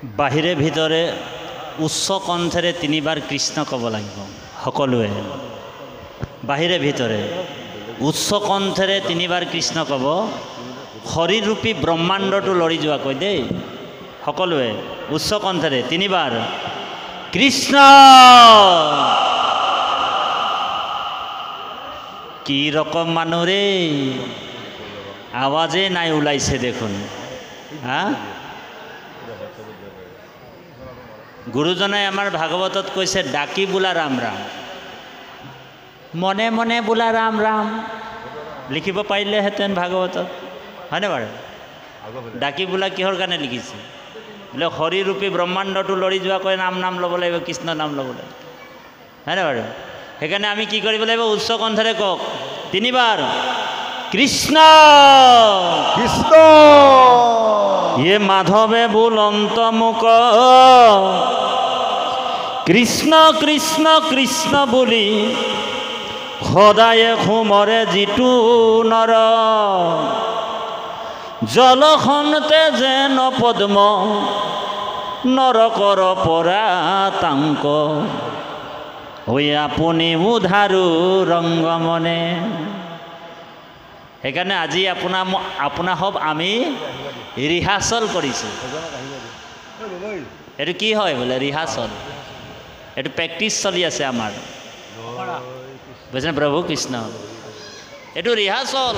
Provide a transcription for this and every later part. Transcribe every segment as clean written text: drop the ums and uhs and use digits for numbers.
বাহিৰে ভিতৰে উচ্চ কণ্ঠেৰে 3 বাৰ কৃষ্ণ ক'ব লাগিব সকলোৱে। বাহিৰে ভিতৰে উচ্চ কণ্ঠেৰে 3 বাৰ কৃষ্ণ ক'ব, শৰীৰৰূপী ব্ৰহ্মাণ্ডটো লৰি যোৱাকৈ দেই। সকলোৱে উচ্চ কণ্ঠেৰে 3 বাৰ কৃষ্ণ। কি ৰকম মানুহ ৰে, আওয়াজে নাই ওলাইছে দেখুন। হ্যাঁ, গুৰুজনে আমাৰ ভাগৱতত কৈছে ডাকি বোলা ৰাম ৰাম, মনে মনে বোলা ৰাম ৰাম। লিখিব পাৰিলেহেঁতেন ভাগৱতত, হয়নে বাৰু? ডাকি বোলা কিহৰ কাৰণে লিখিছে? বোলে শৰীৰৰূপী ব্ৰহ্মাণ্ডটো লৰি যোৱাকৈ নাম নাম ল'ব লাগিব, কৃষ্ণ নাম ল'ব লাগিব, হয়নে বাৰু? সেইকাৰণে আমি কি কৰিব লাগিব? উচ্চ কণ্ঠেৰে কওক 3 বাৰ কৃষ্ণ কৃষ্ণ। ইয়ে মাধৱে বুলন্ত মুক কৃষ্ণ কৃষ্ণ কৃষ্ণ বুলি সদায়ে সুমৰে যিটো নৰ, জলখনতে যেন পদ্ম নৰকৰ পৰা তাংক, হৈ আপুনি উধাৰু ৰংগমনে। সেইকাৰণে আজি আপোনা সব আমি ৰিহাৰ্চল কৰিছোঁ। এইটো কি হয় বোলে? ৰিহাৰ্চল, এইটো প্ৰেক্টিচ চলি আছে আমাৰ, বুজিছেনে প্ৰভু কৃষ্ণ? এইটো ৰিহাৰ্চল।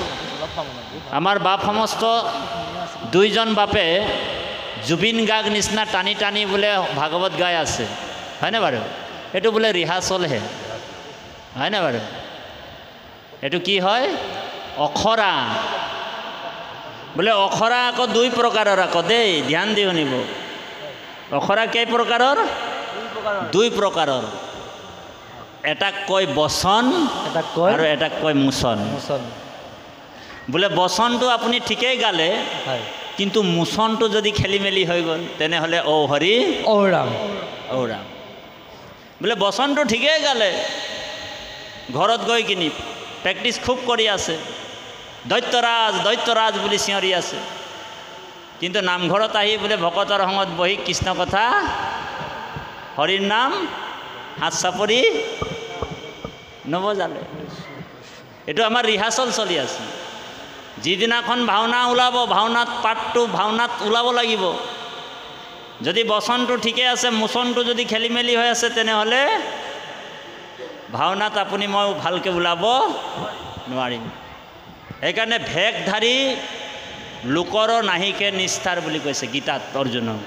আমাৰ বাপ সমস্ত 2জন বাপে জুবিন গাৰ্গ নিচিনা টানি টানি বোলে ভাগৱত গাই আছে, হয়নে বাৰু? এইটো বোলে ৰিহাৰ্চলহে, হয়নে বাৰু? এইটো কি হয়? অখৰা। বোলে অখৰা আকৌ 2 প্ৰকাৰৰ আকৌ দেই, ধ্যান দি শুনিব। অখৰা কেই প্ৰকাৰৰ? 2 প্ৰকাৰৰ। এটাক কয় বচন আৰু এটাক কয় মোচন। বোলে বচনটো আপুনি ঠিকেই গালে, কিন্তু মোচনটো যদি খেলি মেলি হৈ গ'ল তেনেহ'লে ঔ হৰি ঔ ৰাম ঔ ৰাম। বোলে বচনটো ঠিকেই গালে, ঘৰত গৈ কিনি প্ৰেক্টিচ খুব কৰি আছে, দৈত্যৰাজ দৈত্যৰাজ বুলি চিঞৰি আছে, কিন্তু নামঘৰত আহি বোলে ভকতৰ সংগত বহি কৃষ্ণ কথা হৰিৰ নাম হাত চাপৰি নবজালে। এইটো আমাৰ ৰিহাৰ্চল চলি আছে। যিদিনাখন ভাওনা ওলাব, ভাওনাত পাঠটো ভাওনাত ওলাব লাগিব। যদি বচনটো ঠিকে আছে, মোচনটো যদি খেলি মেলি হৈ আছে, তেনেহ'লে ভাওনাত আপুনি মই ভালকৈ ওলাব নোৱাৰিম। সেইকাৰণে ভেকধাৰী লোকৰ নাহিকে নিষ্ঠাৰ বুলি কৈছে গীতাত অৰ্জুনক।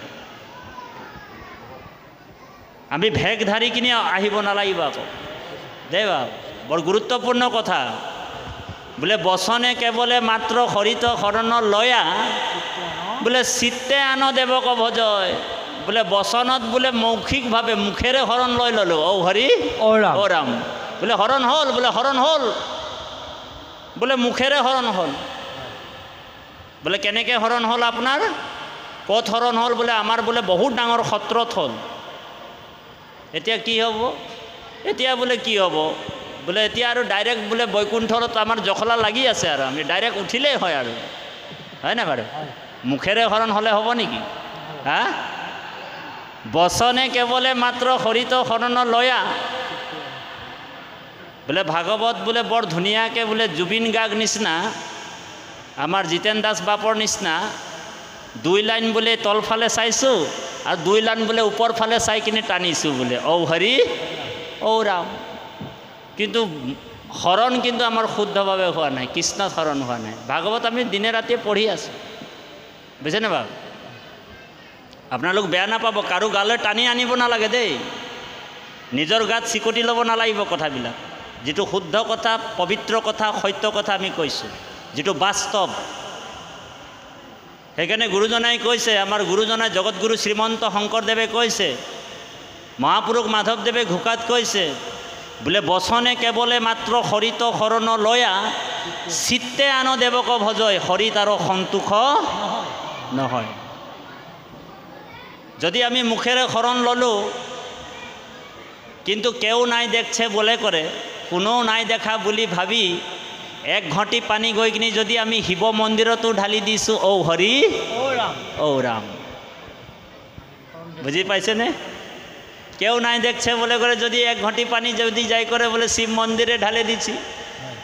আমি ভেকধাৰী কিনি আহিব নালাগিব আকৌ দেই বাপ, বৰ গুৰুত্বপূৰ্ণ কথা। বোলে বচনে কেৱলে মাত্ৰ হৰিত শৰণ লয়া, বোলে চিত্তে আন দেৱক ভজয়। বোলে বচনত বোলে মৌখিকভাৱে মুখেৰে শৰণ লৈ ল'লোঁ, ঔ হৰি ঔ ৰাম। বোলে শৰণ হ'ল, বোলে শৰণ হ'ল, বোলে মুখেৰে শৰণ হ'ল। বোলে কেনেকৈ শৰণ হ'ল আপোনাৰ? ক'ত শৰণ হ'ল? বোলে আমাৰ বোলে বহুত ডাঙৰ সত্ৰত হ'ল। এতিয়া কি হ'ব? এতিয়া বোলে কি হ'ব? বোলে এতিয়া আৰু ডাইৰেক্ট বোলে বৈকুণ্ঠত আমাৰ জখলা লাগি আছে, আৰু আমি ডাইৰেক্ট উঠিলেই হয় আৰু, হয়নে বাৰু? মুখেৰে শৰণ হ'লে হ'ব নেকি? হা? বচনে কেৱলে মাত্ৰ হৰিত শৰণ লয়া। বোলে ভাগৱত বোলে বৰ ধুনীয়াকৈ বোলে জুবিন গাৰ্গ নিচিনা, আমাৰ জিতেন দাস বাপৰ নিচিনা 2 লাইন বোলে তলফালে চাইছোঁ আৰু 2 লাইন বোলে ওপৰ ফালে চাই কিনি টানিছোঁ বোলে ঔ হৰি ঔ ৰাম। কিন্তু শৰণ কিন্তু আমাৰ শুদ্ধভাৱে হোৱা নাই, কৃষ্ণ শৰণ হোৱা নাই। ভাগৱত আমি দিনে ৰাতিয়ে পঢ়ি আছোঁ, বুজিছেনে বাৰু? আপোনালোক বেয়া নাপাব, কাৰো গালৈ টানি আনিব নালাগে দেই, নিজৰ গাত চিকটি ল'ব নালাগিব কথাবিলাক। যিটো শুদ্ধ কথা, পবিত্ৰ কথা, সত্য কথা আমি কৈছোঁ, যিটো বাস্তৱ। সেইকাৰণে গুৰুজনাই কৈছে, আমাৰ গুৰুজনাই জগতগুৰু শ্ৰীমন্ত শংকৰদেৱে কৈছে, মহাপুৰুষ মাধৱদেৱে ঘোষাত কৈছে, বোলে বচনে কেৱলে মাত্ৰ হৰিত শৰণ লয়া, চিত্তে আন দেৱক ভজয়, হৰিত আৰু সন্তোষ নহয়। যদি আমি মুখেৰে শৰণ ল'লোঁ, কিন্তু কেউ নাই দেখছে বলে কৰে, কোনো নাই দেখা বুলি ভাবি 1 ঘটি পানী গৈ কিনি যদি আমি শিৱ মন্দিৰতো ঢালি দিছোঁ ঔ হৰি ঔ ৰাম, বুঝি পাইছেনে? কেউ নাই দেখছে বলে করে যদি 1 ঘটি পানি যদি যাই করে বলে শিব মন্দিরে ঢালে দিছি,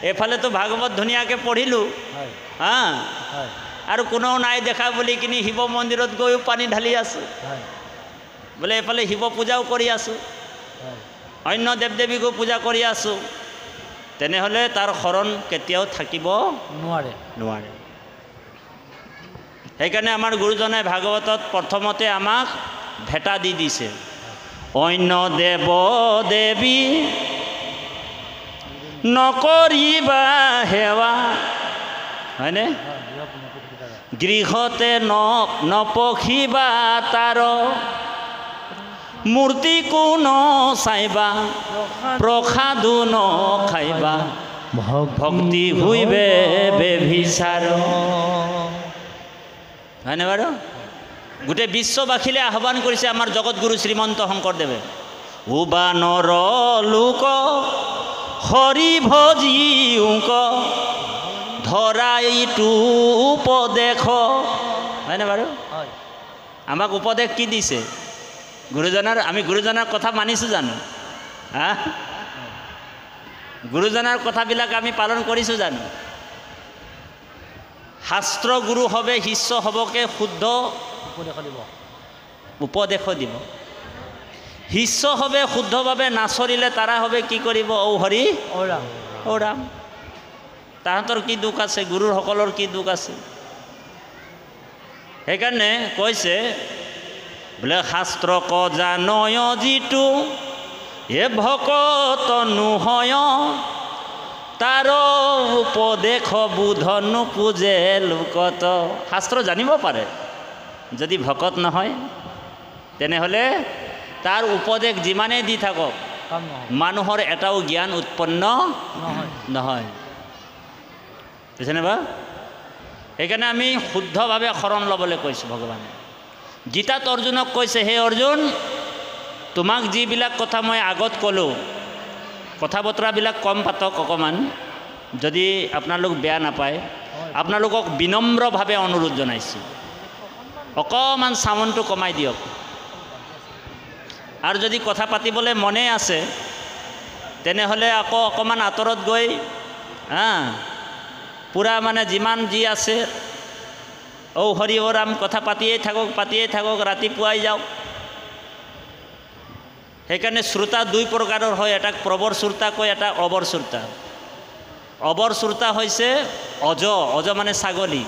এফালে তো ভাগবত ধুনীয়াকে পঢ়িলোঁ, হ্যাঁ, আৰু কোনেও নাই দেখা বুলি কিনি শিৱ মন্দিৰত গৈও পানী ঢালি আছোঁ, বোলে এফালে শিৱ পূজাও কৰি আছোঁ, অন্য দেৱ দেৱীকো পূজা কৰি আছোঁ, তেনেহ'লে তাৰ শৰণ কেতিয়াও থাকিব নোৱাৰে। সেইকাৰণে আমাৰ গুৰুজনে ভাগৱতত প্ৰথমতে আমাক ভেটা দি দিছে, অন্য দেৱ দেৱী নকৰিবা সেৱা, হয়নে? গৃহতে নপখিবা তাৰ, মূৰ্তি কোন চাইবা, প্ৰসাদো নখাইবা, ভক্তি হইবে বেভিচাৰ, হয়নে বাৰু? গোটেই বিশ্ববাসীলৈ আহ্বান কৰিছে আমাৰ জগতগুৰু শ্ৰীমন্ত শংকৰদেৱে, উবানৰ লোক হৰি ভজিউক ধৰাইটো উপদেশ, হয়নে বাৰু? আমাক উপদেশ কি দিছে? গুৰুজনাৰ, আমি গুৰুজনাৰ কথা মানিছোঁ জানো? হা, গুৰুজনাৰ কথাবিলাক আমি পালন কৰিছোঁ জানো? শাস্ত্ৰ গুৰু হবে শিষ্য হবকে শুদ্ধ উপদেশ দিব, শিষ্য হবে শুদ্ধভাৱে নাচৰিলে তাৰা হবে কি কৰিব? ঔ হৰি ঔ ৰাম। তাহাঁতৰ কি দুখ আছে? গুৰুৰ সকলৰ কি দুখ আছে? সেইকাৰণে কৈছে বোলে শাস্ত্ৰ ক জানয় যিটো এ ভকত নোহয়, তাৰ উপদেশ বুধ নোপোজে লোকত। শাস্ত্ৰ জানিব পাৰে, যদি ভকত নহয় তেনেহ'লে তাৰ উপদেশ যিমানেই দি থাকক মানুহৰ এটাও জ্ঞান উৎপন্ন নহয়, বুজিছেনে বা? সেইকাৰণে আমি শুদ্ধভাৱে শৰণ ল'বলৈ কৈছোঁ ভগৱানে। গীতাত অৰ্জুনক কৈছে, হে অৰ্জুন, তোমাক যিবিলাক কথা মই আগত ক'লোঁ, কথা বতৰাবিলাক কম পাতক অকণমান, যদি আপোনালোক বেয়া নাপায়, আপোনালোকক বিনম্ৰভাৱে অনুৰোধ জনাইছোঁ, অকণমান চাউণ্ডটো কমাই দিয়ক। আৰু যদি কথা পাতিবলৈ মনে আছে তেনেহ'লে আকৌ অকণমান আঁতৰত গৈ পূৰা মানে যিমান যি আছে ঔ হৰি ঔ ৰাম কথা পাতিয়ে থাকক, ৰাতিপুৱাই যাওক। সেইকাৰণে শ্ৰোতা 2 প্ৰকাৰৰ হয়, এটাক প্ৰবৰ শ্ৰোতা কয়, এটা অবৰ শ্ৰোতা। অবৰ শ্ৰোতা হৈছে অজ মানে ছাগলী।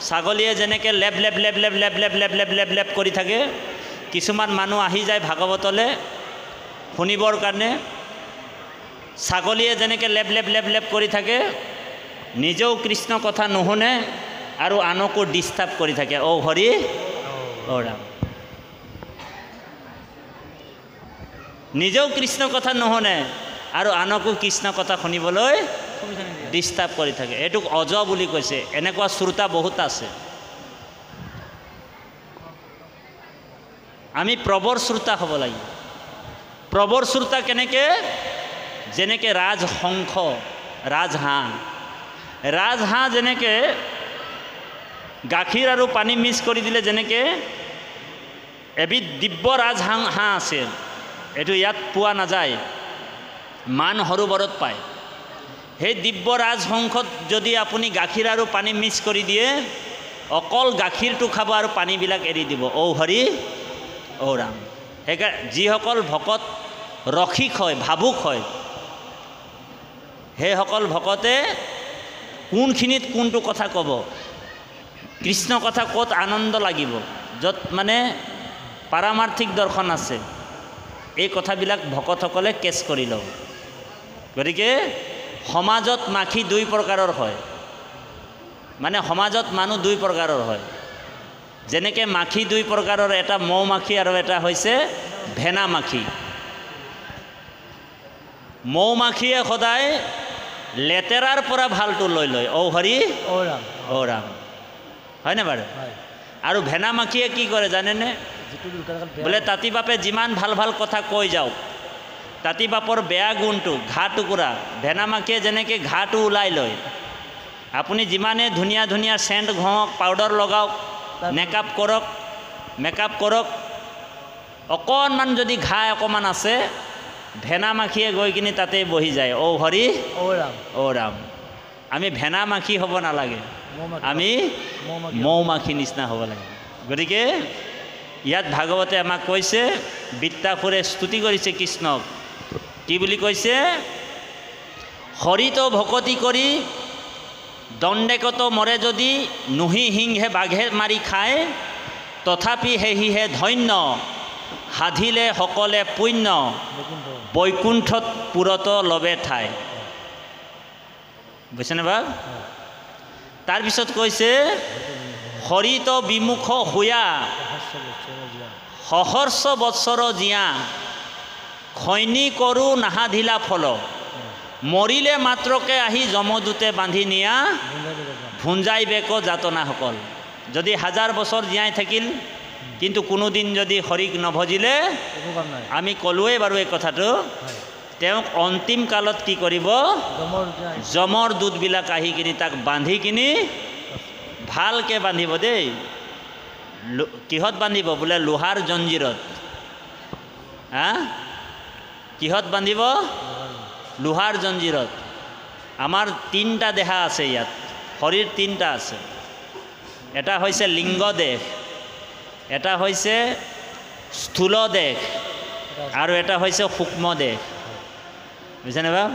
ছাগলীয়ে যেনেকৈ লেপ লেপ লেপ লেপ লেপ লেপ লেপ লেপ লেপ লেপ কৰি থাকে, কিছুমান মানুহ আহি যায় ভাগৱতলৈ শুনিবৰ কাৰণে, ছাগলীয়ে যেনেকৈ লেপ লেপ লেপ লেপ কৰি থাকে, নিজেও কৃষ্ণ কথা নুশুনে আৰু আনকো ডিষ্টাৰ্ব কৰি থাকে, ঔ হৰি ঔ ৰাম। নিজেও কৃষ্ণ কথা নুশুনে আৰু আনকো কৃষ্ণ কথা শুনিবলৈ ডিষ্টাৰ্ব কৰি থাকে, এইটোক অজ বুলি কৈছে। এনেকুৱা শ্ৰোতা বহুত আছে। আমি প্ৰবৰ শ্ৰোতা হ'ব লাগিব। প্ৰবৰ শ্ৰোতা কেনেকৈ? যেনেকৈ ৰাজহংস, ৰাজহাঁহ যেনেকৈ গাখীৰ আৰু পানী মিক্স কৰি দিলে যেনেকৈ এবিধ দিব্য ৰাজহাঁহ আছে, এইটো ইয়াত পোৱা নাযায়, মান সৰোবৰত পায়। সেই দিব্য ৰাজহংসত যদি আপুনি গাখীৰ আৰু পানী মিক্স কৰি দিয়ে, অকল গাখীৰটো খাব আৰু পানীবিলাক এৰি দিব, ঔ হৰি ঔ ৰাম। সেইকাৰণে যিসকল ভকত ৰসিক হয়, ভাবুক হয়, সেইসকল ভকতে কোনখিনিত কোনটো কথা ক'ব, কৃষ্ণ কথা ক'ত আনন্দ লাগিব, য'ত মানে পাৰমাৰ্থিক দৰ্শন আছে, এই কথাবিলাক ভকতসকলে কেচ কৰি লওঁ। গতিকে সমাজত মাখি 2 প্ৰকাৰৰ হয়, মানে সমাজত মানুহ 2 প্ৰকাৰৰ হয়। যেনেকৈ মাখি 2 প্ৰকাৰৰ, এটা মৌ মাখি আৰু এটা হৈছে ভেনা মাখি। মৌ মাখিয়ে সদায় লেতেৰাৰ পৰা ভালটো লৈ লয়, ঔ হৰি ঔ ৰাম, হয়নে বাৰু? আৰু ভেনা মাখিয়ে কি কৰে জানেনে? বোলে তাঁতি বাপে যিমান ভাল ভাল কথা কৈ যাওক, তাঁতি বাপৰ বেয়া গুণটো, ঘা টুকুৰা, ভেনা মাখিয়ে যেনেকৈ ঘাটো ওলাই লয়। আপুনি যিমানে ধুনীয়া ধুনীয়া চেণ্ট ঘঁহক, পাউডাৰ লগাওক, মেকআপ কৰক, অকণমান যদি ঘাই অকণমান আছে, ভেনা মাখিয়ে গৈ কিনি তাতে বহি যায়, অ' হৰি অ' ৰাম। আমি ভেনা মাখি হ'ব নালাগে, আমি মৌ মাখি নিচিনা হ'ব লাগে। গতিকে ইয়াত ভাগৱতে আমাক কৈছে, বৃত্তাসুৰে স্তুতি কৰিছে কৃষ্ণক, কি বুলি কৈছে? হৰিত ভকতি কৰি দণ্ডেকত মৰে যদি, নুহি সিংহে বাঘে মাৰি খায়, তথাপি সেহিহে ধন্য, সাধিলে সকলে পুণ্য, বৈকুণ্ঠত পুৰত লবে ঠাই। বুজিছেনে বাৰু? তাৰপিছত কৈছে, হৰিত বিমুখ হোয়া, সহস্ৰ বৎসৰ জীয়া, খৈনী কৰো নাসাধিলা ফল, মৰিলে মাত্ৰকে আহি যমদূতে বান্ধি নিয়া, ভুঞ্জাই বেক যাতনাসকল। যদি 1000 বছৰ জীয়াই থাকিল, কিন্তু কোনোদিন যদি হৰিক নভজিলে, আমি ক'লোৱেই বাৰু এই কথাটো, তেওঁক অন্তিম কালত কি কৰিব? যমৰ দূতবিলাক আহি কিনি তাক বান্ধি কিনি, ভালকৈ বান্ধিব দেই। কিহত বান্ধিব? বোলে লোহাৰ জঞ্জিৰত। হা? কিহত বান্ধিব? লোহাৰ জঞ্জিৰত। আমাৰ 3টা দেহা আছে ইয়াত, শৰীৰ 3টা আছে। এটা হৈছে লিংগ দেহ, এটা হৈছে স্থূল দেহ, আৰু এটা হৈছে সূক্ষ্ম দেহ। বুজিছেনে বাৰু?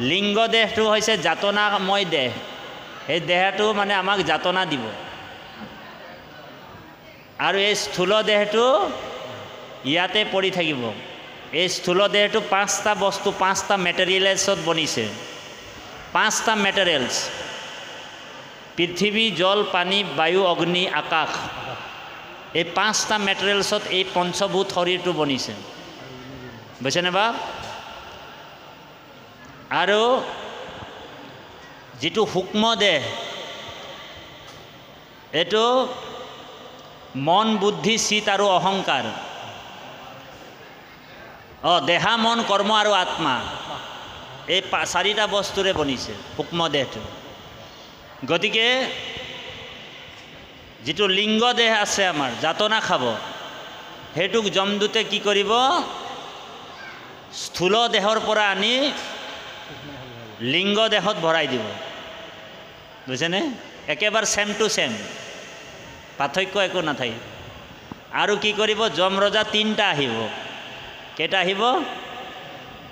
লিংগ দেহটো হৈছে যাতনাময় দেহ। সেই দেহটো মানে আমাক যাতনা দিব। আৰু এই স্থূল দেহটো ইয়াতে পৰি থাকিব। এই স্থূল দেহটো 5টা বস্তু, 5টা মেটেৰিয়েলছত বনিছে। 5টা মেটেৰিয়েলছ, পৃথিৱী, জল, পানী, বায়ু, অগ্নি, আকাশ। এই 5টা মেটেৰিয়েলছত এই পঞ্চভূত শৰীৰটো বনিছে। বুজিছেনে বাৰু? আৰু যিটো সূক্ষ্ম দেহ, এইটো মন, বুদ্ধি, চিত আৰু অহংকাৰ। দেহা, মন, কৰ্ম আৰু আত্মা, এই 4টা বস্তুৰে বনিছে সূক্ষ্ম দেহটো। গতিকে যিটো লিংগ দেহ আছে আমাৰ, যাতনা খাব, সেইটোক যমদূতে কি কৰিব? স্থূল দেহৰ পৰা আনি লিংগ দেহত ভৰাই দিব। বুজিছেনে? একেবাৰে ছেম টু ছেম, পাৰ্থক্য একো নাথাকে। আৰু কি কৰিব? যমৰজা 3টা আহিব। কেইটা আহিব?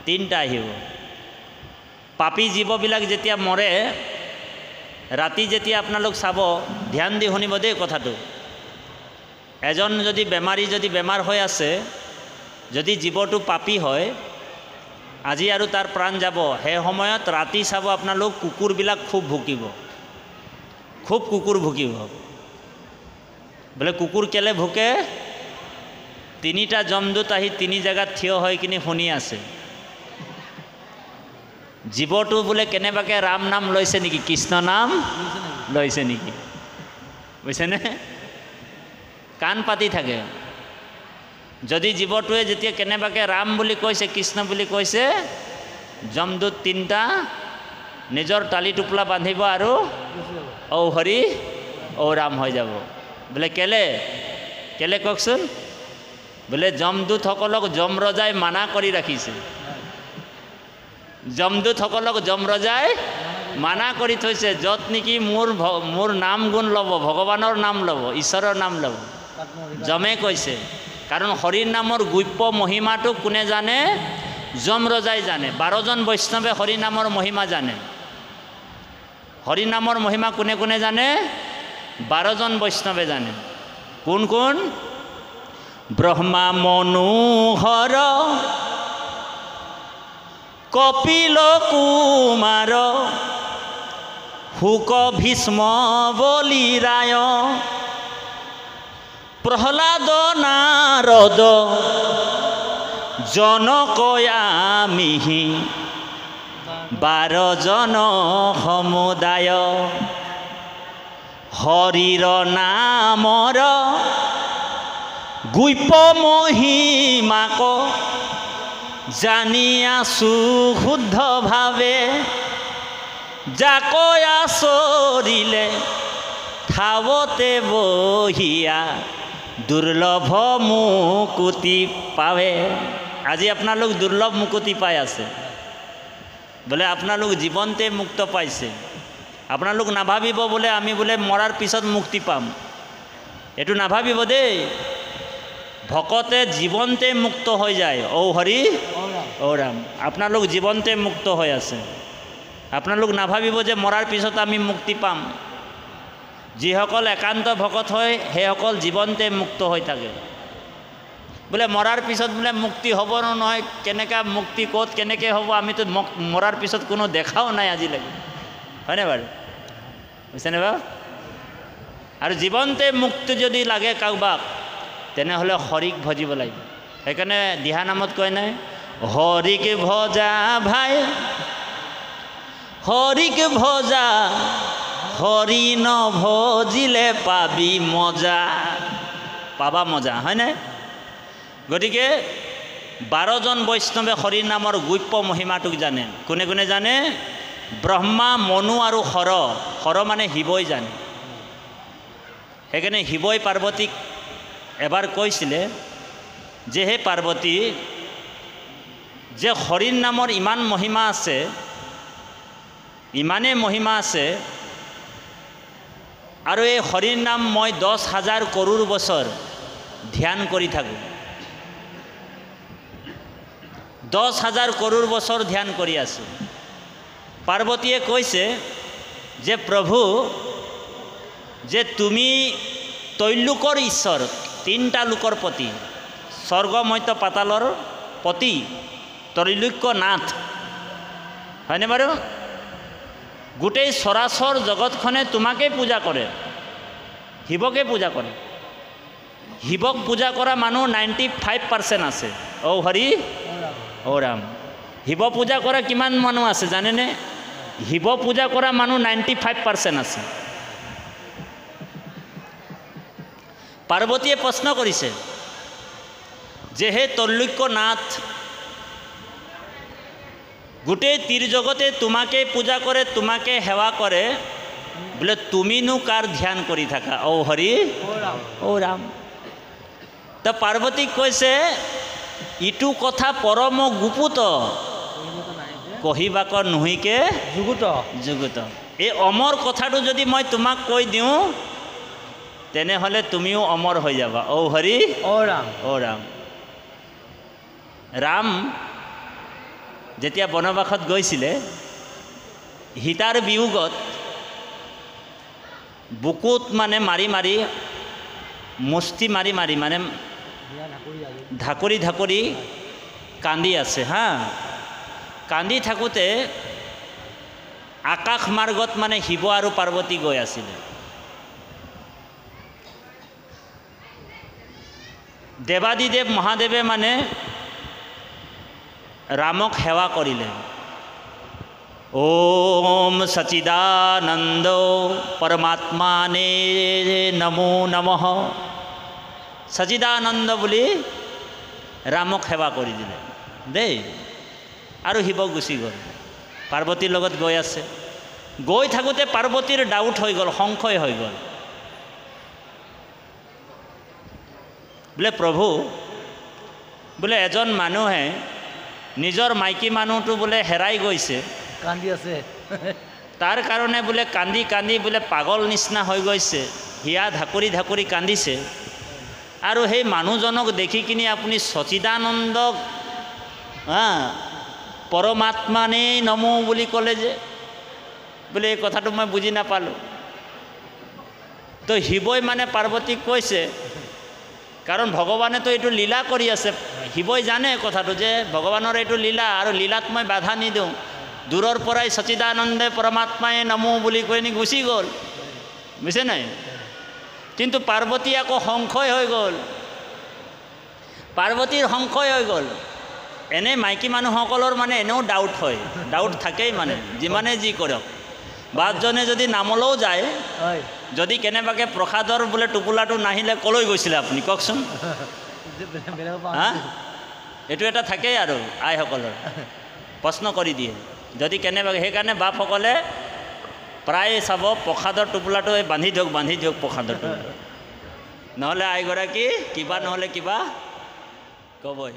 3টা আহিব। পাপী জীৱবিলাক যেতিয়া মৰে, ৰাতি যেতিয়া আপোনালোক চাব, ধ্যান দি শুনিব দেই কথাটো। এজন যদি বেমাৰী, যদি বেমাৰ হৈ আছে, যদি জীৱটো পাপী হয়, আজি আৰু তাৰ প্ৰাণ যাব, সেই সময়ত ৰাতি চাব আপোনালোক, কুকুৰবিলাক খুব ভুকিব, খুব কুকুৰ ভুকিব। বোলে কুকুৰ কেলে ভুকে? 3টা যমদূত আহি 3 জেগাত থিয় হৈ কিনি শুনি আছে। জীৱটো বোলে কেনেবাকৈ ৰাম নাম লৈছে নেকি, কৃষ্ণ নাম লৈছে নেকি? বুজিছেনে? কাণ পাতি থাকে। যদি জীৱটোৱে যেতিয়া কেনেবাকৈ ৰাম বুলি কৈছে, কৃষ্ণ বুলি কৈছে, যমদূত 3টা নিজৰ টালি টোপোলা বান্ধিব আৰু ঔ হৰি ঔ ৰাম হৈ যাব। বোলে কেলে? কেলে কওকচোন? বোলে যমদূতসকলক যমৰজাই মানা কৰি ৰাখিছে। যমদূতসকলক যমৰজাই মানা কৰি থৈছে, য'ত নেকি মোৰ নাম গুণ ল'ব, ভগৱানৰ নাম ল'ব, ঈশ্বৰৰ নাম ল'ব, যমে কৈছে। কাৰণ হৰিৰ নামৰ গুপ্য মহিমাটো কোনে জানে? যমৰজাই জানে। 12জন বৈষ্ণৱে হৰি নামৰ মহিমা জানে। হৰি নামৰ মহিমা কোনে কোনে জানে? 12জন বৈষ্ণৱে জানে। কোন কোন? ব্ৰহ্মা, মনোহৰ, কপিল কুমাৰ, শুক, ভীষ্ম, বলি, ৰায়, প্ৰহ্লাদ, নাৰদ, জনক, আমিহি, 12জন সমুদায়। হৰিৰ নামৰ গুপ্য মহিমাক জানি আছো শুদ্ধভাৱে, যাকৈ আচৰিলে থাৱতে বহিয়া দুৰ্লভ মুকুতি পাৱে। আজি আপোনালোক দুৰ্লভ মুকুতি পাই আছে, বোলে আপোনালোক জীৱনতে মুক্ত পাইছে। আপোনালোক নাভাবিব বোলে আমি বোলে মৰাৰ পিছত মুক্তি পাম, এইটো নাভাবিব দেই। ভকতে জীৱনতে মুক্ত হৈ যায়। ঔ হৰি ঔ ৰাম, আপোনালোক জীৱনতে মুক্ত হৈ আছে। আপোনালোক নাভাবিব যে মৰাৰ পিছত আমি মুক্তি পাম। যিসকল একান্ত ভকত হয় সেইসকল জীৱনতে মুক্ত হৈ থাকে। বোলে মৰাৰ পিছত বোলে মুক্তি হ'ব নহয়, কেনেকৈ মুক্তি ক'ত কেনেকৈ হ'ব, আমিতো মৰাৰ পিছত কোনো দেখাও নাই আজিলৈকে, হয়নে বাৰু? বুজিছেনে বাৰু? আৰু জীৱনতে মুক্তি যদি লাগে কাৰোবাক, তেনেহ'লে হৰিক ভজিব লাগিব। সেইকাৰণে দিহানামত কয় নাই, হৰিক ভজা ভাই, হৰিক ভজা, হৰি নভজিলে পাবি মজা। পাবা মজা, হয়নে? গতিকে 12জন বৈষ্ণৱে হৰিৰ নামৰ গুপ্য মহিমাটোক জানে। কোনে কোনে জানে? ব্ৰহ্মা, মনু আৰু হৰ। হৰ মানে শিৱই জানে। সেইকাৰণে শিৱই পাৰ্বতীক এবাৰ কৈছিলে যে হে পাৰ্বতী, যে হৰিৰ নামৰ ইমান মহিমা আছে, ইমানেই মহিমা আছে, আৰু এই হৰিৰ নাম মই 10,000 কৰোৰ বছৰ ধ্যান কৰি থাকোঁ। 10,000 কৰোৰ বছৰ ধ্যান কৰি আছোঁ। পাৰ্বতীয়ে কৈছে যে প্ৰভু, যে তুমি তৈলোকৰ ঈশ্বৰ, 3টা লোকৰ পতি, স্বৰ্গ মৰ্ত্য পাতালৰ পতি, ত্ৰৈলোক্য নাথ, হয়নে বাৰু? গোটেই চৰাচৰ জগতখনে তোমাকে পূজা কৰে, শিৱকে পূজা কৰে। শিৱক পূজা কৰা মানুহ 95% আছে। ঔ হৰি ঔ ৰাম। শিৱ পূজা কৰা কিমান মানুহ আছে জানেনে? শিৱ পূজা কৰা মানুহ 95% আছে। পাৰ্বতীয়ে প্ৰশ্ন কৰিছে যে হে ত্ৰৈলোক্য নাথ, গোটেই তীৰজগতে তোমাকে পূজা কৰে, তোমাকে সেৱা কৰে, বোলে তুমিনো কাৰ ধ্যান কৰি থাকা? ঔ হৰি ঔ ৰাম। তো পাৰ্বতীক কৈছে, ইটো কথা পৰম গুপুত, কহিবাক নুহিকে যুগুত যুগুত। এই অমৰ কথাটো যদি মই তোমাক কৈ দিওঁ, তেনেহ'লে তুমিও অমৰ হৈ যাবা। ঔ হৰি ঔ ৰাম ঔ ৰাম। ৰাম যেতিয়া বনবাসত গৈছিলে, সীতাৰ বিয়োগত বুকুত মানে মাৰি মাৰি, মুষ্টি মাৰি মাৰি, মানে ঢাকৰি ঢাকৰি কান্দি আছে হা। কান্দি থাকোঁতে আকাশ মাৰ্গত মানে শিৱ আৰু পাৰ্বতী গৈ আছিলে। দেৱাদিদেৱ মহাদেৱে মানে ৰামক সেৱা কৰিলে। ওম সচিদানন্দ পৰমাত্মানে নমো নমঃ। সচিদানন্দ বুলি ৰামক সেৱা কৰি দিলে দেই। আৰু শিৱ গুচি গ'ল, পাৰ্বতীৰ লগত গৈ আছে। গৈ থাকোঁতে পাৰ্বতীৰ ডাউট হৈ গ'ল, সংশয় হৈ গ'ল। বোলে প্ৰভু, বোলে এজন মানুহে নিজৰ মাইকী মানুহটো বোলে হেৰাই গৈছে, কান্দি আছে। তাৰ কাৰণে বোলে কান্দি কান্দি বোলে পাগল নিচিনা হৈ গৈছে, হিয়া ঢাকৰি ঢাকৰি কান্দিছে। আৰু সেই মানুহজনক দেখি কিনি আপুনি সচিদানন্দক পৰমাত্মানেই নমো বুলি ক'লে যে, বোলে এই কথাটো মই বুজি নাপালোঁ। তো শিৱই মানে পাৰ্বতীক কৈছে, কাৰণ ভগৱানেতো এইটো লীলা কৰি আছে। শিৱই জানে কথাটো যে ভগৱানৰ এইটো লীলা, আৰু লীলাত মই বাধা নিদিওঁ। দূৰৰ পৰাই সচিদানন্দে পৰমাত্মাই নমো বুলি কৈ নি গুচি গ'ল, বুজিছে নাই? কিন্তু পাৰ্বতী আকৌ সংশয় হৈ গ'ল। পাৰ্বতীৰ সংশয় হৈ গ'ল। এনে মাইকী মানুহসকলৰ মানে এনেও ডাউট হয়, ডাউট থাকেই মানে, যিমানে যি কৰক। বাজজনে যদি নামলৈও যায়, যদি কেনেবাকৈ প্ৰসাদৰ বোলে টোপোলাটো নাহিলে ক'লৈ গৈছিলে আপুনি কওকচোন? হা, এইটো এটা থাকেই আৰু আইসকলৰ, প্ৰশ্ন কৰি দিয়ে যদি কেনেবাকৈ। সেইকাৰণে বাপসকলে প্ৰায় চাব, প্ৰসাদৰ টোপোলাটো বান্ধি দিয়ক, বান্ধি দিয়ক প্ৰসাদৰ টোপোলা। নহ'লে আইগৰাকী কিবা নহ'লে কিবা ক'বই